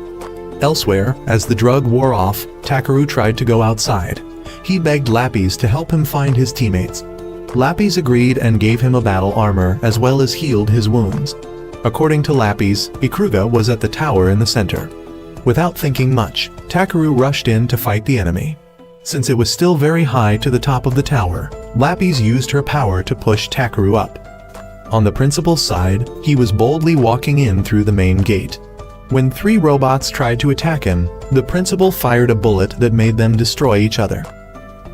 Elsewhere, as the drug wore off, Takeru tried to go outside. He begged Lapis to help him find his teammates. Lapis agreed and gave him a battle armor as well as healed his wounds. According to Lapis, Ikuruga was at the tower in the center. Without thinking much, Takeru rushed in to fight the enemy. Since it was still very high to the top of the tower, Lapis used her power to push Takeru up. On the principal's side, he was boldly walking in through the main gate. When 3 robots tried to attack him, the principal fired a bullet that made them destroy each other.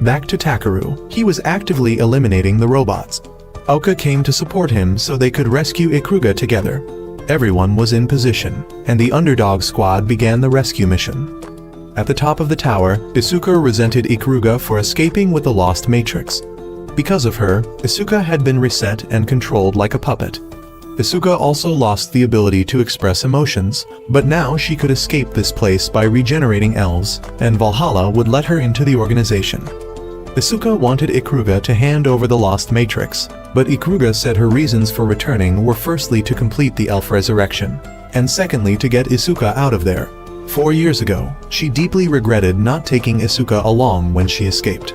Back to Takeru, he was actively eliminating the robots. Aoka came to support him so they could rescue Ikuruga together. Everyone was in position, and the underdog squad began the rescue mission. At the top of the tower, Isuka resented Ikuruga for escaping with the lost matrix. Because of her, Isuka had been reset and controlled like a puppet. Isuka also lost the ability to express emotions, but now she could escape this place by regenerating elves, and Valhalla would let her into the organization. Isuka wanted Ikuruga to hand over the lost matrix, but Ikuruga said her reasons for returning were firstly to complete the elf resurrection, and secondly to get Isuka out of there. 4 years ago, she deeply regretted not taking Isuka along when she escaped.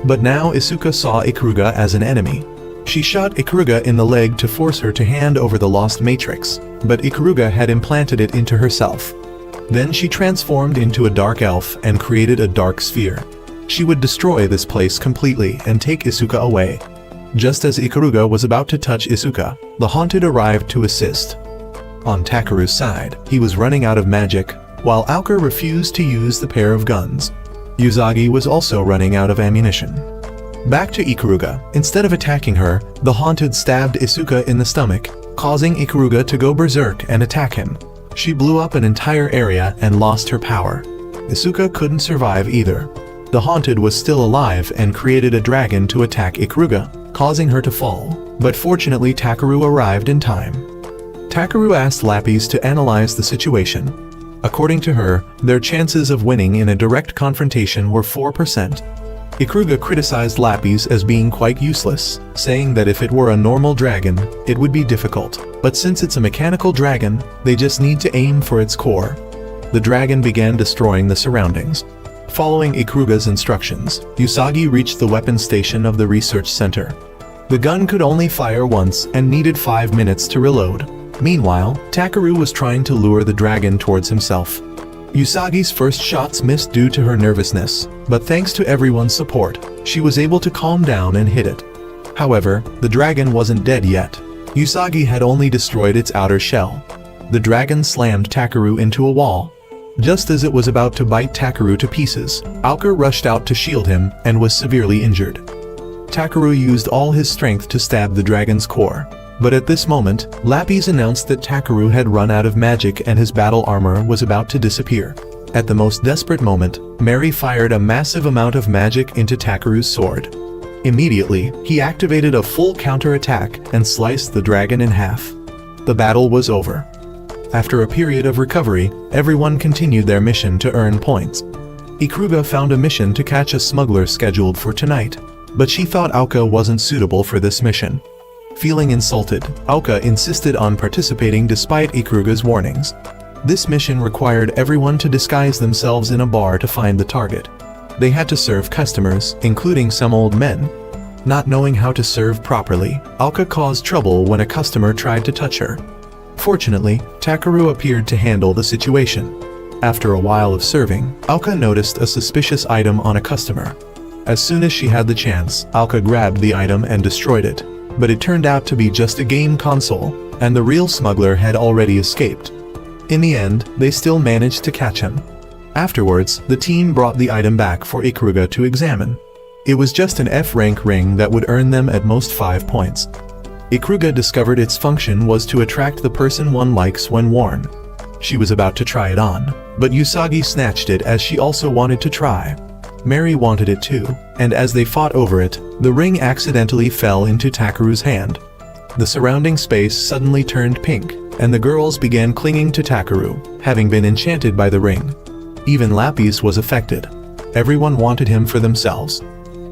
But now Isuka saw Ikuruga as an enemy. She shot Ikuruga in the leg to force her to hand over the lost matrix, but Ikuruga had implanted it into herself. Then she transformed into a dark elf and created a dark sphere. She would destroy this place completely and take Isuka away. Just as Ikuruga was about to touch Isuka, the Haunted arrived to assist. On Takeru's side, he was running out of magic, while Aoka refused to use the pair of guns. Usagi was also running out of ammunition. Back to Ikuruga. Instead of attacking her, the Haunted stabbed Isuka in the stomach, causing Ikuruga to go berserk and attack him. She blew up an entire area and lost her power. Isuka couldn't survive either. The Haunted was still alive and created a dragon to attack Ikuruga, causing her to fall, but fortunately Takeru arrived in time. Takeru asked Lapis to analyze the situation. According to her, their chances of winning in a direct confrontation were 4%. Ikuruga criticized Lapis as being quite useless, saying that if it were a normal dragon, it would be difficult, but since it's a mechanical dragon, they just need to aim for its core. The dragon began destroying the surroundings. Following Ikuruga's instructions, Usagi reached the weapons station of the research center. The gun could only fire once and needed 5 minutes to reload. Meanwhile, Takeru was trying to lure the dragon towards himself. Usagi's first shots missed due to her nervousness, but thanks to everyone's support, she was able to calm down and hit it. However, the dragon wasn't dead yet. Usagi had only destroyed its outer shell. The dragon slammed Takeru into a wall. Just as it was about to bite Takeru to pieces, Aoka rushed out to shield him and was severely injured. Takeru used all his strength to stab the dragon's core. But at this moment, Lapis announced that Takeru had run out of magic and his battle armor was about to disappear. At the most desperate moment, Mary fired a massive amount of magic into Takeru's sword. Immediately, he activated a full counter-attack and sliced the dragon in half. The battle was over. After a period of recovery, everyone continued their mission to earn points. Ikuruga found a mission to catch a smuggler scheduled for tonight, but she thought Aoka wasn't suitable for this mission. Feeling insulted, Aoka insisted on participating despite Ikuruga's warnings. This mission required everyone to disguise themselves in a bar to find the target. They had to serve customers, including some old men. Not knowing how to serve properly, Aoka caused trouble when a customer tried to touch her. Fortunately, Takeru appeared to handle the situation. After a while of serving, Aoka noticed a suspicious item on a customer. As soon as she had the chance, Aoka grabbed the item and destroyed it. But it turned out to be just a game console, and the real smuggler had already escaped. In the end, they still managed to catch him. Afterwards, the team brought the item back for Ikuruga to examine. It was just an F-rank ring that would earn them at most 5 points. Ikuruga discovered its function was to attract the person one likes when worn. She was about to try it on, but Usagi snatched it as she also wanted to try. Mary wanted it too, and as they fought over it, the ring accidentally fell into Takeru's hand. The surrounding space suddenly turned pink, and the girls began clinging to Takeru, having been enchanted by the ring. Even Lapis was affected. Everyone wanted him for themselves.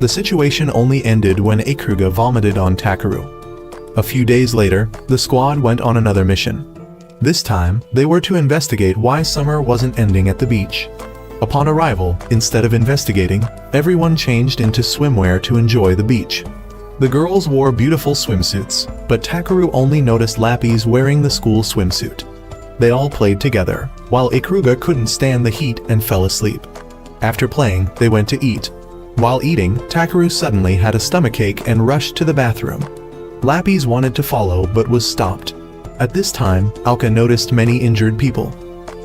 The situation only ended when Ikuruga vomited on Takeru. A few days later, the squad went on another mission. This time, they were to investigate why summer wasn't ending at the beach. Upon arrival, instead of investigating, everyone changed into swimwear to enjoy the beach. The girls wore beautiful swimsuits, but Takeru only noticed Lapis wearing the school swimsuit. They all played together, while Ikuruga couldn't stand the heat and fell asleep. After playing, they went to eat. While eating, Takeru suddenly had a stomachache and rushed to the bathroom. Lapis wanted to follow but was stopped. At this time, Aoka noticed many injured people.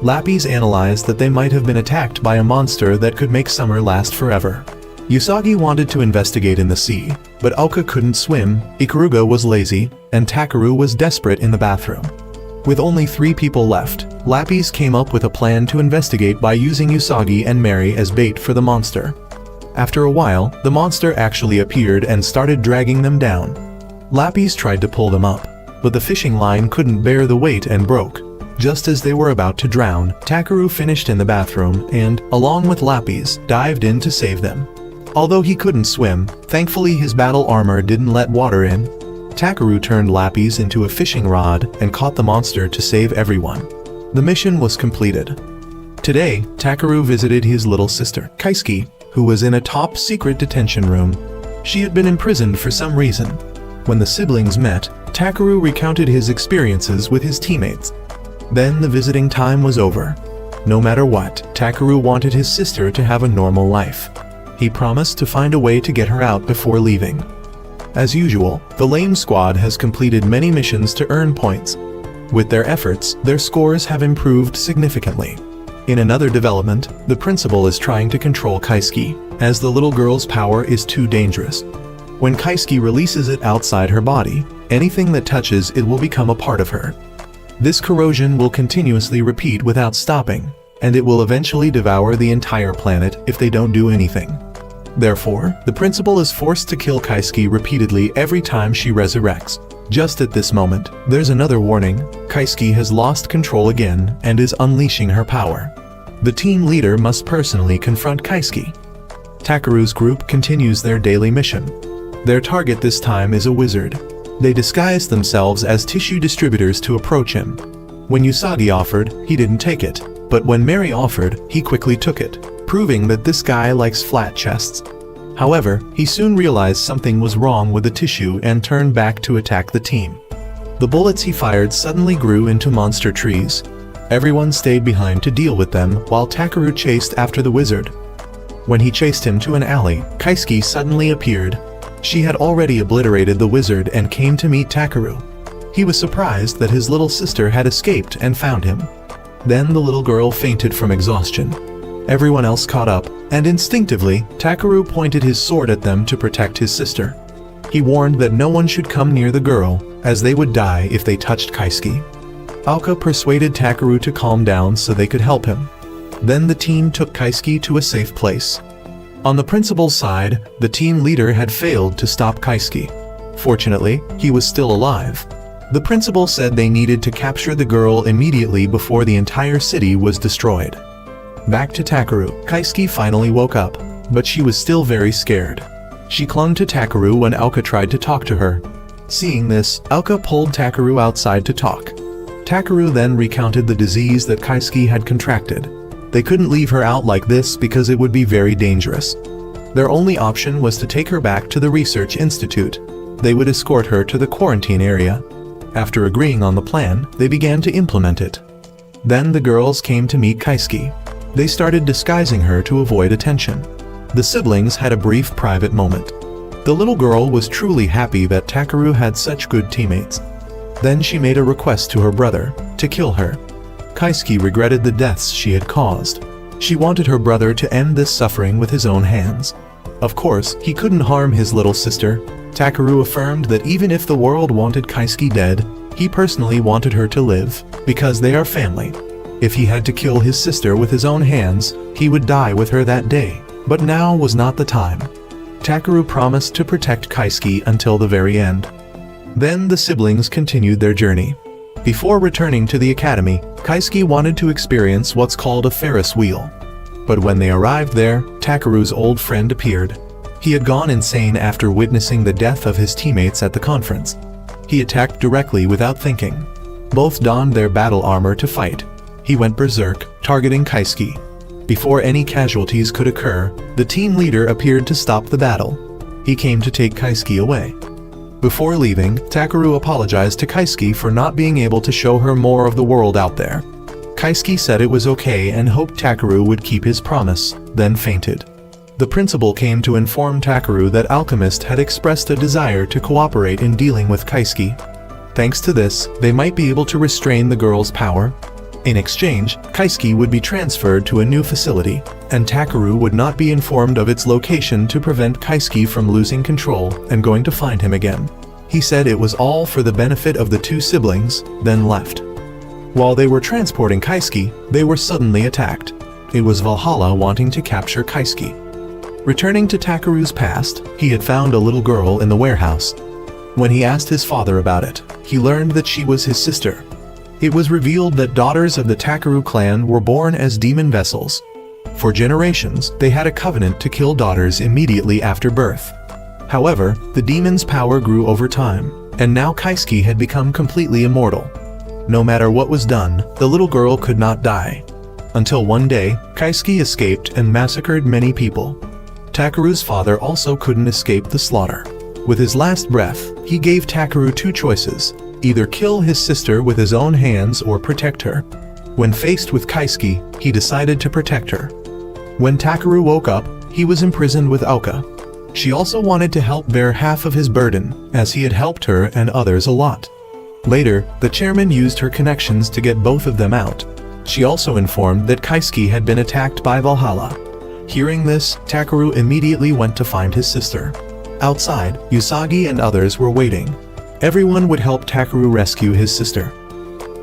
Lapis analyzed that they might have been attacked by a monster that could make summer last forever. Usagi wanted to investigate in the sea, but Aoka couldn't swim, Ikuruga was lazy, and Takeru was desperate in the bathroom. With only 3 people left, Lapis came up with a plan to investigate by using Usagi and Mary as bait for the monster. After a while, the monster actually appeared and started dragging them down. Lapis tried to pull them up, but the fishing line couldn't bear the weight and broke. Just as they were about to drown, Takeru finished in the bathroom and, along with Lapis, dived in to save them. Although he couldn't swim, thankfully his battle armor didn't let water in. Takeru turned Lapis into a fishing rod and caught the monster to save everyone. The mission was completed. Today, Takeru visited his little sister, Kaisuke, who was in a top-secret detention room. She had been imprisoned for some reason. When the siblings met, Takeru recounted his experiences with his teammates. Then the visiting time was over. No matter what, Takeru wanted his sister to have a normal life. He promised to find a way to get her out before leaving. As usual, the Lame Squad has completed many missions to earn points. With their efforts, their scores have improved significantly. In another development, the principal is trying to control Kaisuke, as the little girl's power is too dangerous. When Kaisuke releases it outside her body, anything that touches it will become a part of her. This corrosion will continuously repeat without stopping, and it will eventually devour the entire planet if they don't do anything. Therefore, the principal is forced to kill Kaisuke repeatedly every time she resurrects. Just at this moment, there's another warning. Kaisuke has lost control again and is unleashing her power. The team leader must personally confront Kaisuke. Takeru's group continues their daily mission. Their target this time is a wizard. They disguised themselves as tissue distributors to approach him. When Usagi offered, he didn't take it, but when Mary offered, he quickly took it, proving that this guy likes flat chests. However, he soon realized something was wrong with the tissue and turned back to attack the team. The bullets he fired suddenly grew into monster trees. Everyone stayed behind to deal with them while Takeru chased after the wizard. When he chased him to an alley, Kaisuke suddenly appeared. She had already obliterated the wizard and came to meet Takeru. He was surprised that his little sister had escaped and found him. Then the little girl fainted from exhaustion. Everyone else caught up, and instinctively, Takeru pointed his sword at them to protect his sister. He warned that no one should come near the girl, as they would die if they touched Kaisuke. Aoka persuaded Takeru to calm down so they could help him. Then the team took Kaisuke to a safe place. On the principal's side, the team leader had failed to stop Kaisuke. Fortunately, he was still alive. The principal said they needed to capture the girl immediately before the entire city was destroyed. Back to Takeru, Kaisuke finally woke up, but she was still very scared. She clung to Takeru when Aoka tried to talk to her. Seeing this, Aoka pulled Takeru outside to talk. Takeru then recounted the disease that Kaisuke had contracted. They couldn't leave her out like this because it would be very dangerous. Their only option was to take her back to the research institute. They would escort her to the quarantine area. After agreeing on the plan, they began to implement it. Then the girls came to meet Kaisuke. They started disguising her to avoid attention. The siblings had a brief private moment. The little girl was truly happy that Takeru had such good teammates. Then she made a request to her brother to kill her. Kaisuke regretted the deaths she had caused. She wanted her brother to end this suffering with his own hands. Of course, he couldn't harm his little sister. Takeru affirmed that even if the world wanted Kaisuke dead, he personally wanted her to live, because they are family. If he had to kill his sister with his own hands, he would die with her that day. But now was not the time. Takeru promised to protect Kaisuke until the very end. Then the siblings continued their journey. Before returning to the academy, Kaisuke wanted to experience what's called a Ferris wheel. But when they arrived there, Takeru's old friend appeared. He had gone insane after witnessing the death of his teammates at the conference. He attacked directly without thinking. Both donned their battle armor to fight. He went berserk, targeting Kaisuke. Before any casualties could occur, the team leader appeared to stop the battle. He came to take Kaisuke away. Before leaving, Takeru apologized to Kaisuke for not being able to show her more of the world out there. Kaisuke said it was okay and hoped Takeru would keep his promise, then fainted. The principal came to inform Takeru that Alchemist had expressed a desire to cooperate in dealing with Kaisuke. Thanks to this, they might be able to restrain the girl's power. In exchange, Kaisuke would be transferred to a new facility, and Takeru would not be informed of its location to prevent Kaisuke from losing control and going to find him again. He said it was all for the benefit of the two siblings, then left. While they were transporting Kaisuke, they were suddenly attacked. It was Valhalla wanting to capture Kaisuke. Returning to Takeru's past, he had found a little girl in the warehouse. When he asked his father about it, he learned that she was his sister. It was revealed that daughters of the Takeru clan were born as demon vessels. For generations, they had a covenant to kill daughters immediately after birth. However, the demon's power grew over time, and now Kaisuke had become completely immortal. No matter what was done, the little girl could not die. Until one day, Kaisuke escaped and massacred many people. Takeru's father also couldn't escape the slaughter. With his last breath, he gave Takeru two choices: either kill his sister with his own hands or protect her. When faced with Kaisuke, he decided to protect her. When Takeru woke up, he was imprisoned with Aoka. She also wanted to help bear half of his burden, as he had helped her and others a lot. Later, the chairman used her connections to get both of them out. She also informed that Kaisuke had been attacked by Valhalla. Hearing this, Takeru immediately went to find his sister. Outside, Usagi and others were waiting. Everyone would help Takeru rescue his sister.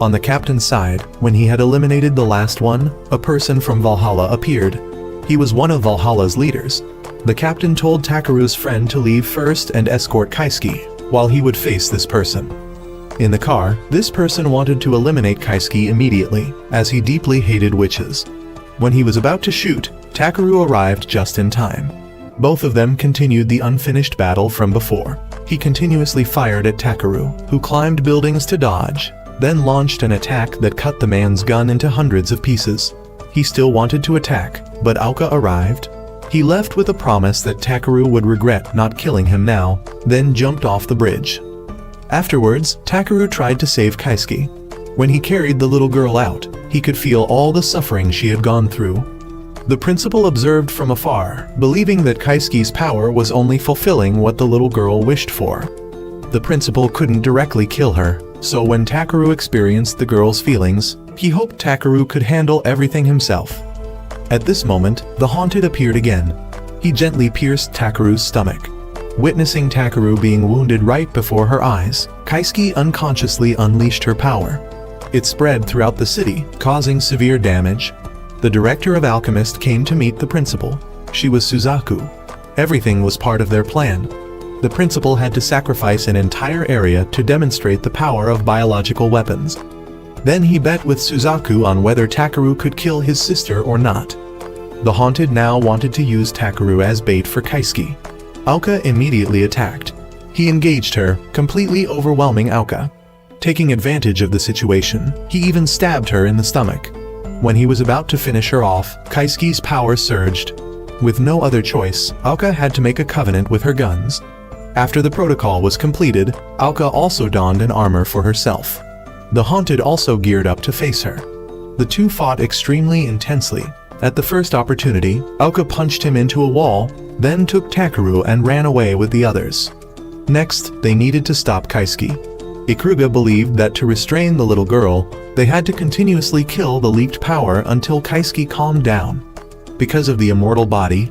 On the captain's side, when he had eliminated the last one, a person from Valhalla appeared. He was one of Valhalla's leaders. The captain told Takeru's friend to leave first and escort Kaisuke, while he would face this person. In the car, this person wanted to eliminate Kaisuke immediately, as he deeply hated witches. When he was about to shoot, Takeru arrived just in time. Both of them continued the unfinished battle from before. He continuously fired at Takeru, who climbed buildings to dodge, then launched an attack that cut the man's gun into hundreds of pieces. He still wanted to attack, but Aoka arrived. He left with a promise that Takeru would regret not killing him now, then jumped off the bridge. Afterwards, Takeru tried to save Kaisuke. When he carried the little girl out, he could feel all the suffering she had gone through. The principal observed from afar, believing that Kaisuke's power was only fulfilling what the little girl wished for. The principal couldn't directly kill her, so when Takeru experienced the girl's feelings, he hoped Takeru could handle everything himself. At this moment, the Haunted appeared again. He gently pierced Takeru's stomach. Witnessing Takeru being wounded right before her eyes, Kaisuke unconsciously unleashed her power. It spread throughout the city, causing severe damage. The director of Alchemist came to meet the principal. She was Suzaku. Everything was part of their plan. The principal had to sacrifice an entire area to demonstrate the power of biological weapons. Then he bet with Suzaku on whether Takeru could kill his sister or not. The Haunted now wanted to use Takeru as bait for Kaisuke. Aoka immediately attacked. He engaged her, completely overwhelming Aoka. Taking advantage of the situation, he even stabbed her in the stomach. When he was about to finish her off, Kaisuke's power surged. With no other choice, Aoka had to make a covenant with her guns. After the protocol was completed, Aoka also donned an armor for herself. The Haunted also geared up to face her. The two fought extremely intensely. At the first opportunity, Aoka punched him into a wall, then took Takeru and ran away with the others. Next, they needed to stop Kaisuke. Ikuruga believed that to restrain the little girl, they had to continuously kill the leaked power until Kaisuke calmed down. Because of the immortal body,